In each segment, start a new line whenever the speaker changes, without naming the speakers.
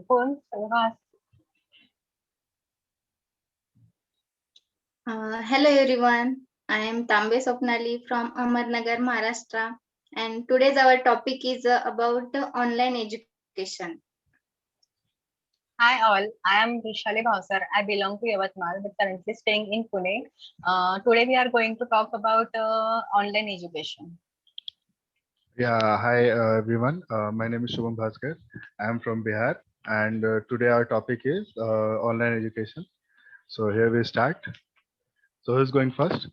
Phone, Salva.
Hello everyone, I am Tambe Sopnali from Amarnagar, Maharashtra, and today's our topic is about online education.
Hi all, I am Vishali Bhausar. I belong to Yavatmal but currently staying in Pune. Today we are going to talk about online education.
Yeah, hi everyone. My name is Shubham Bhaskar. I am from Bihar, and today our topic is online education. So here we start. So who's going first?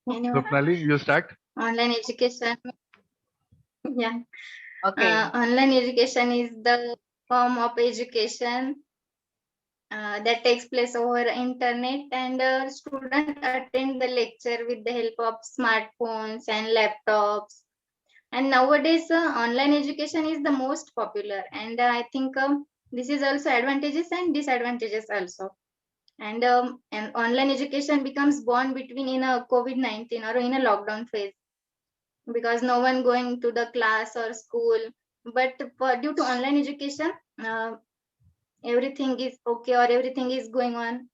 Anyone?
Swapnali, you start.
Online education, yeah.
Okay,
Online education is the form of education that takes place over internet, and student attend the lecture with the help of smartphones and laptops. And nowadays, online education is the most popular, and I think this is also advantages and disadvantages also. And online education becomes born between in a COVID-19 or in a lockdown phase because no one going to the class or school. But due to online education, uh, everything is okay or everything is going on.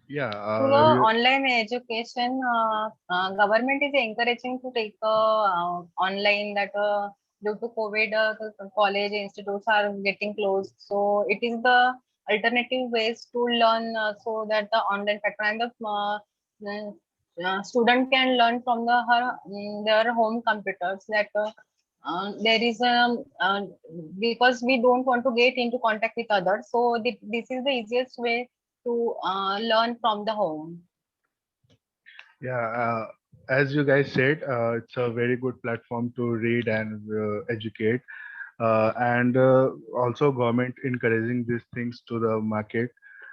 Yeah,
to the online education, government is encouraging to take online that due to COVID, the college institutes are getting closed. So it is the alternative ways to learn so that the online factor and the student can learn from their home computers that there is because we don't want to get into contact with others, so this is the easiest way to learn from the home.
yeah. As you guys said, it's a very good platform to read and educate, and also government encouraging these things to the market.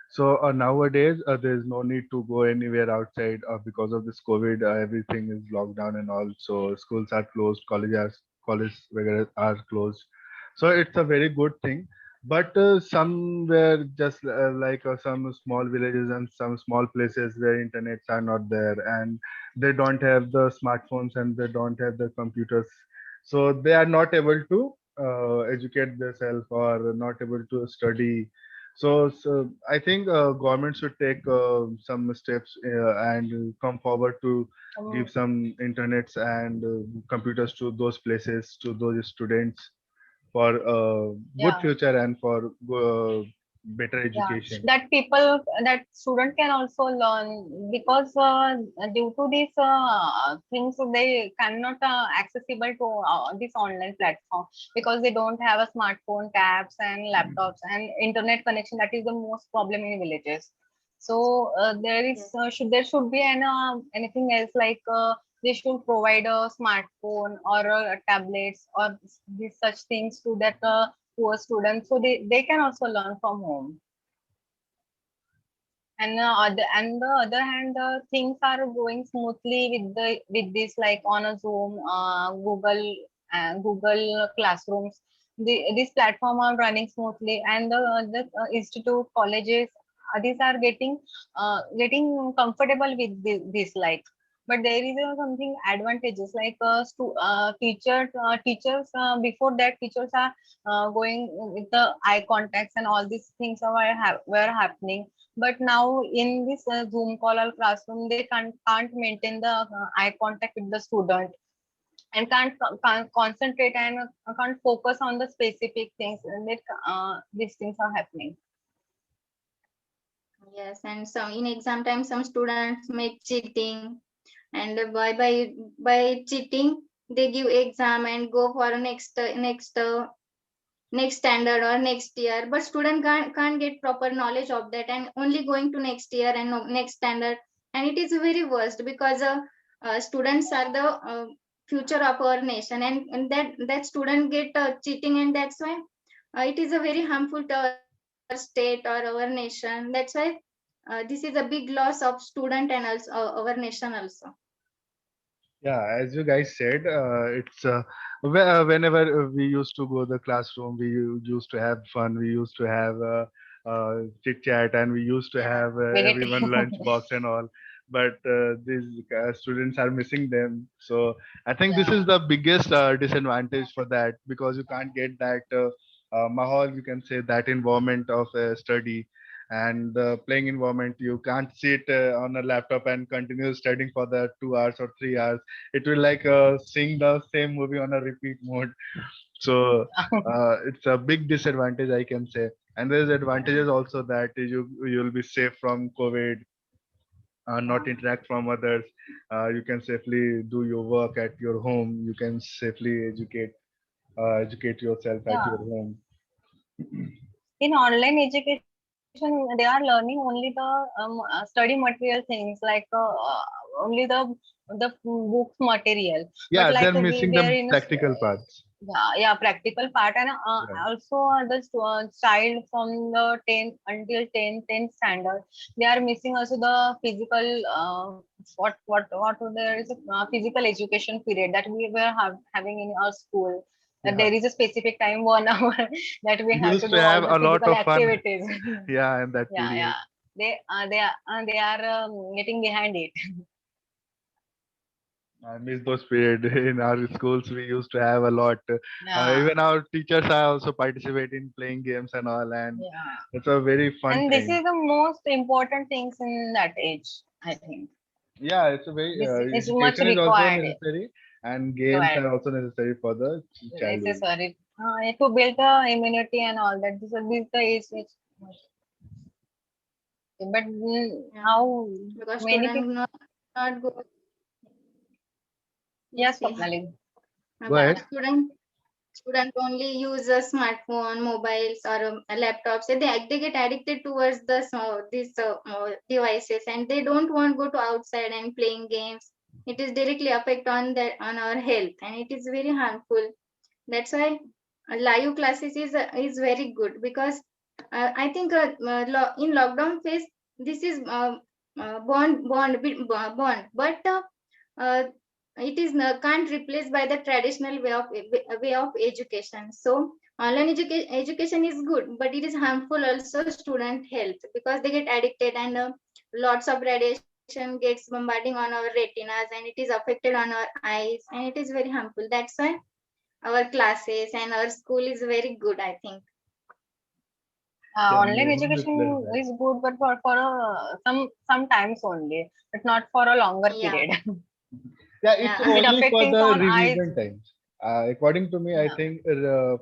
So nowadays, there's no need to go anywhere outside because of this COVID. Everything is locked down and all. So schools are closed, college are closed. So it's a very good thing. But somewhere, just like some small villages and some small places where internets are not there, and they don't have the smartphones and they don't have the computers, so they are not able to educate themselves or not able to study. So I think government should take some steps and come forward to give
Um,
some internets and computers to those places, to those students, for a good
yeah,
future and for better
yeah,
education.
that people, that student can also learn because due to these things they cannot accessible to this online platform because they don't have a smartphone, tabs and laptops and internet connection. That is the most problem in villages. So there should be anything else like they should provide a smartphone or tablets or these such things to that to a student so they can also learn from home. And the other hand, things are going smoothly with the with this like on a Zoom, Google classrooms. This platform are running smoothly, and the institute colleges these are getting comfortable with this like. But there is something advantages like teachers before that teachers are going with the eye contacts and all these things were happening, but now in this Zoom call or classroom, they can't maintain the eye contact with the student and can't concentrate and can't focus on the specific things. And that these things are happening.
Yes, and some in exam time, some students make cheating, and by cheating, they give exam and go for next standard or next year. But student can't get proper knowledge of that, and only going to next year and next standard, and it is very worst because students are the future of our nation, and that student get cheating, and that's why it is a very harmful to our state or our nation. That's why this is a big loss of student and also our nation also.
Yeah, as you guys said, it's whenever we used to go the classroom, we used to have fun. We used to have chit chat, and we used to
Yeah,
have
we get
everyone lunch box and all. but these students are missing them. So I think this
Yeah.
is the biggest disadvantage for that, because you can't get that mahal, you can say, that environment of study and playing environment. You can't sit on a laptop and continue studying for the 2 hours or 3 hours. It will like seeing the same movie on a repeat mode. So it's a big disadvantage, I can say. And there's advantages also, that you'll be safe from COVID, not interact from others. You can safely do your work at your home. You can safely educate yourself at
Yeah.
your home.
In online education, they are learning only the study material things, like only the books material. But
Yeah,
like
they're missing
we are
the
in a
practical parts.
yeah, practical part, and
Yeah.
also the child from the 10th until 10th standard, they are missing also the physical there is a physical education period that we were having in our school.
Yeah.
There is a specific time, 1 hour, that we
We
have to
used
do
to
all
have
the
a lot
physical
of fun.
activities.
Yeah, in that
Yeah,
period.
yeah. They are getting behind it.
I miss those periods. In our schools. We used to have a lot.
Yeah,
Even our teachers are also participate in playing games and all, and
yeah.
it's a very fun
And this
time.
is the most important things in that age, I think.
Yeah, it's a very
This is much
education is also
required.
necessary, and games
Required.
are also necessary for the childhood.
Necessary. To build the immunity and all that. This is the age which. But
Yeah,
how
because
many people?
student not go.
Yes,
Yes, yes.
Swapnali.
Go
Yeah,
ahead.
yeah.
Student only use a smartphone, mobiles, or laptops. And they get addicted towards these devices, and they don't want to go to outside and playing games. It is directly affect on our health, and it is very harmful. That's why live classes is very good, because I think in lockdown phase this is bond, but uh, it is can't replace by the traditional way of education. So online education is good, but it is harmful also student health, because they get addicted, and lots of radiation gets bombarding on our retinas, and it is affected on our eyes, and it is very harmful. That's why our classes and our school is very good, I think.
Yeah,
Online
we won't replace
education
that.
is good, but for some times only, but not for a longer
Yeah,
period.
Yeah, it's
yeah.
It
only for
affecting
the
on eyes.
revision times. According to me, I
Yeah.
think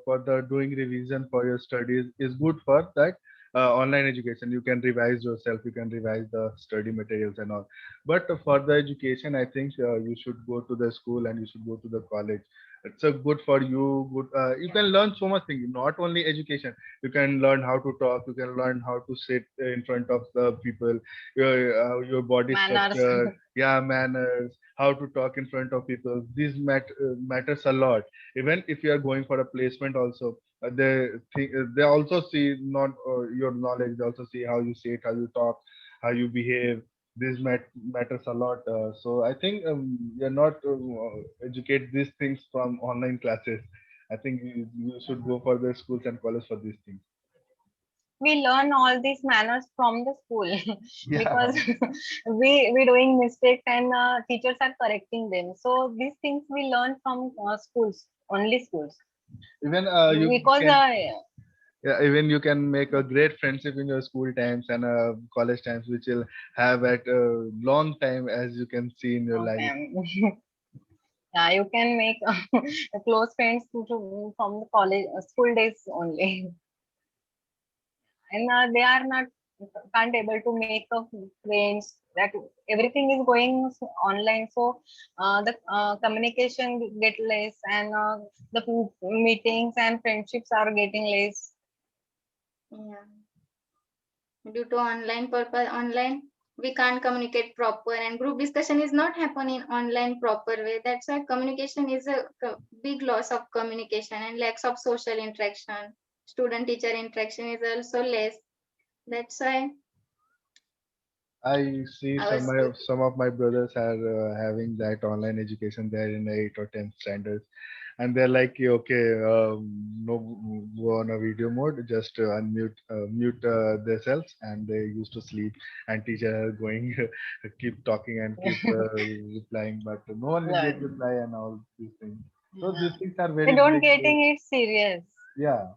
for the doing revision for your studies is good for that online education. You can revise yourself, you can revise the study materials and all. But for the education, I think you should go to the school and you should go to the college. It's a good for you. Good. You can learn so much things. Not only education. You can learn how to talk. You can learn how to sit in front of the people. Your body
Manners.
structure. Yeah, manners, how to talk in front of people. These matters a lot. Even if you are going for a placement also, they also see not your knowledge. They also see how you sit, how you talk, how you behave. This matters a lot. So I think you're not educate these things from online classes. I think you should go for the schools and college for these things.
We learn all these manners from the school
Yeah.
because we doing mistakes, and teachers are correcting them. So these things we learn from schools, only schools,
Even you
because
can. Yeah, even you can make a great friendship in your school times and college times, which you'll have at a long time, as you can see in your life.
okay. Yeah, you can make close friends from the college school days only. And they are not can't able to make a friends, that everything is going online. So the communication get less, and the meetings and friendships are getting less.
Yeah, due to online we can't communicate proper, and group discussion is not happening online proper way. That's why communication is a big loss of communication, and lacks of social interaction. Student teacher interaction is also less. That's why
I see
Our
some of my brothers are having that online education there in 8 or 10 standards, and they're like, okay, no, go on a video mode, just unmute, mute themselves, and they used to sleep, and teacher are going, keep talking and keep replying, but no one will get
Learn.
reply and all these things. So
Yeah.
these things are
They
very
don't
big,
getting it serious.
yeah.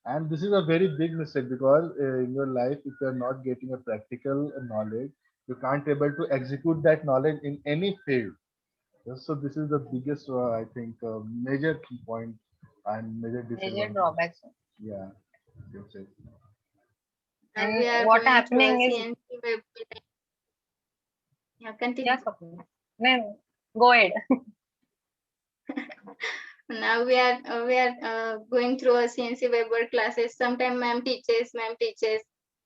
And this is a very big mistake because in your life, if you're not getting a practical knowledge, you can't able to execute that knowledge in any field. Yes, so this is the biggest, I think, major key point and major
Major
disadvantage.
drawbacks.
Yeah, that's it.
now
And
we are
what
going through a
happening is,
CNC website. Yeah,
yeah,
continue.
Swapna. Then go ahead.
Now we are going through a CNC Weber classes. Sometimes ma'am teaches,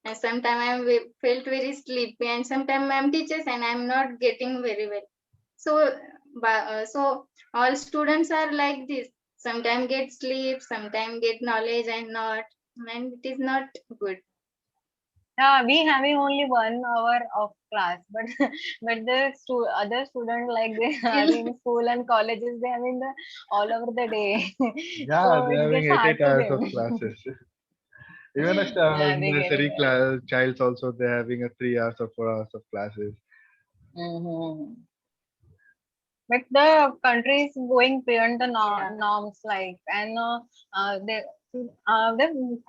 and sometimes felt very sleepy, and sometimes ma'am teaches, and I'm not getting very well. So, so all students are like this. Sometimes get sleep, sometimes get knowledge, and not, and it is not good.
Yeah, we having only 1 hour of class, but but the other student like they
Still,
having school and colleges, they having the all over the day.
Yeah,
So
they're
it
having
gets
eight,
hard
eight
to
hours
them.
of classes. Even a
Yeah, they
nursery
getting it.
class childs also they're having a 3 hours or 4 hours of classes.
Hmm. But the country is going beyond the
yeah,
norms, like, and the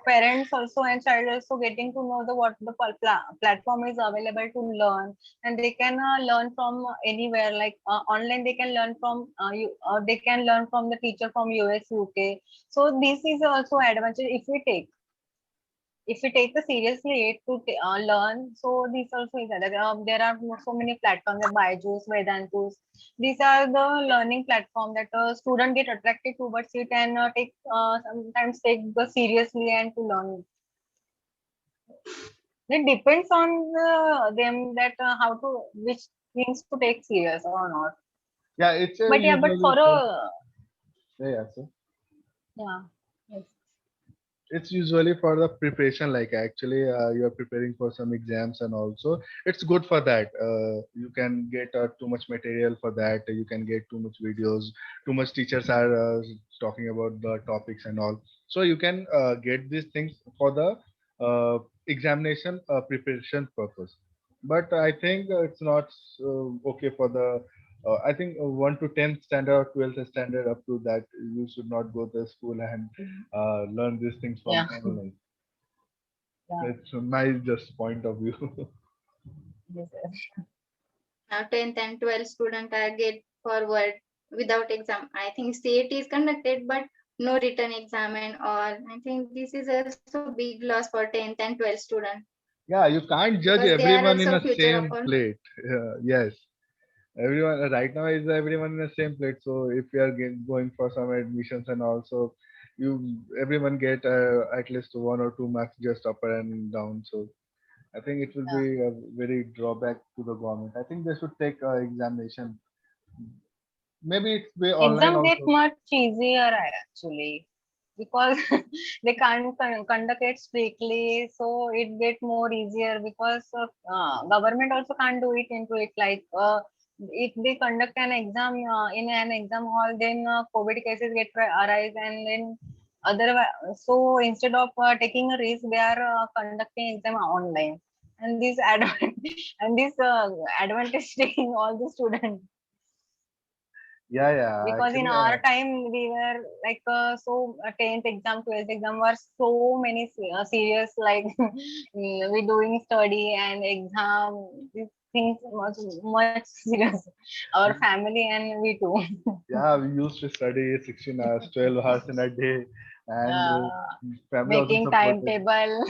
parents also and child also getting to know the what the platform is available to learn, and they can learn from anywhere. Like online, they can learn from they can learn from the teacher from US, UK. So this is also advantage if we take it seriously to learn. So this also is that there are so many platforms like Byju's, Vedantus. These are the learning platform that a student get attracted towards it and take sometimes take the seriously and to learn. It depends on them that how to which things to take serious or not.
Yeah, it's
But yeah, but
usually
for
for,
a
yeah, yeah, so
yeah, yes,
it's usually for the preparation, like actually you are preparing for some exams, and also it's good for that. You can get too much material for that, you can get too much videos, too much teachers are talking about the topics and all, so you can get these things for the uh, examination preparation purpose. But I think it's not okay for the I think 1 to 10th standard or 12th standard, up to that you should not go to school and learn these things from
yeah,
online.
yeah,
That's my just point of view.
yes, yes.
now 10th and 12th student are get forward without exam. I think CAT is conducted, but no written exam and all. I think this is also big loss for 10th and 12th student
Yeah, you can't
because
judge
they are
everyone
also
in the
future of
same
our.
plate. Yes, everyone right now is everyone in the same plate. So if you are going for some admissions, and also you everyone get at least 1 or 2 marks just up and down. So I think it will
Yeah.
be a very drawback to the government. I think they should take examination. Maybe it's be online
Exam get
also.
much easier actually because they can't conduct it strictly, so it get more easier because of, government also can't do it into it like if they conduct an exam in an exam hall, then COVID cases get arise, and then otherwise, so instead of taking a risk, they are conducting exam online, and this and this advantage taking all the students,
Yeah, yeah.
because in
Actually,
our time we were like 10th exam, 12th exam were so many serious, like we doing study and exam, these things much serious, our family and we too.
yeah, we used to study 16 hours, 12 hours in a day, and
uh,
family also
Making
supported.
timetable,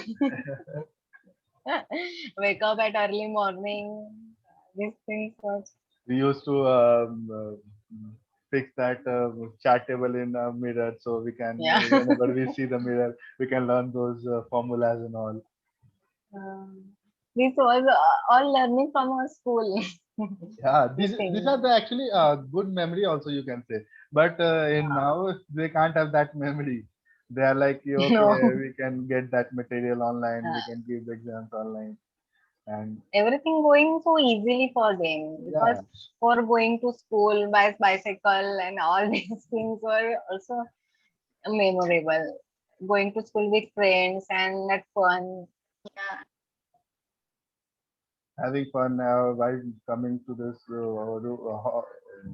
wake up at early morning, these things was,
We used to fix that chart table in a mirror, so we can,
yeah.
whenever we see the mirror, we can learn those formulas and all.
This was all learning from our school.
Yeah,
This
these are
thing.
the actually good memory also, you can say. But in now they can't have that memory. They are like, "Yeah, okay,
No.
we can get that material online, we
Uh,
can give the exams online." And
everything going so easily for them, because
yeah,
for going to school by bicycle and all these things were also memorable. Going to school with friends and that fun.
Yeah.
having fun while coming to this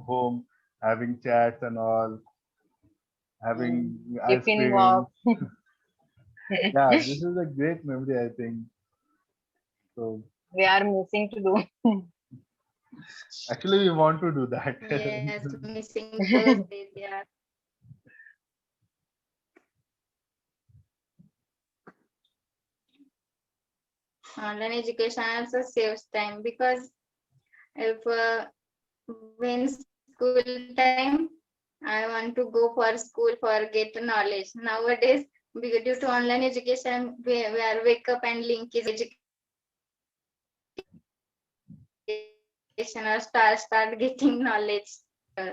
home, having chats and all, having ice
Tiffin
cream.
walk.
Yeah, this is a great memory, I think. So
We are missing to do.
actually, we want to do that.
Yes, missing those days. Yeah. Online education also saves time because if when school time, I want to go for school for get knowledge. Nowadays, due to online education, we are wake up and link is education or start getting knowledge. Uh,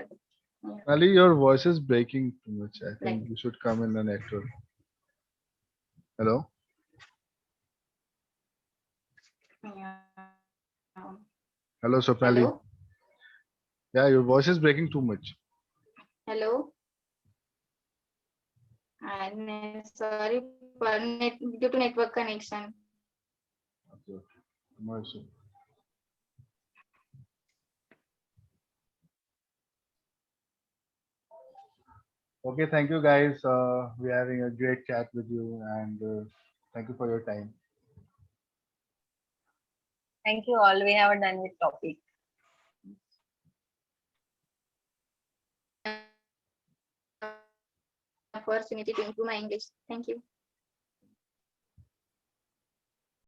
Ali, your voice is breaking too much. I think
like
you should come in the network. Hello?
yeah.
Hello, Swapnali.
Hello,
Yeah, your voice is breaking too much.
hello. And sorry for due to network connection.
Okay, okay. No issue. Okay, thank you guys. We're having a great chat with you and thank you for your time.
Thank you all. We have done with topic.
Opportunity to improve my English. Thank you.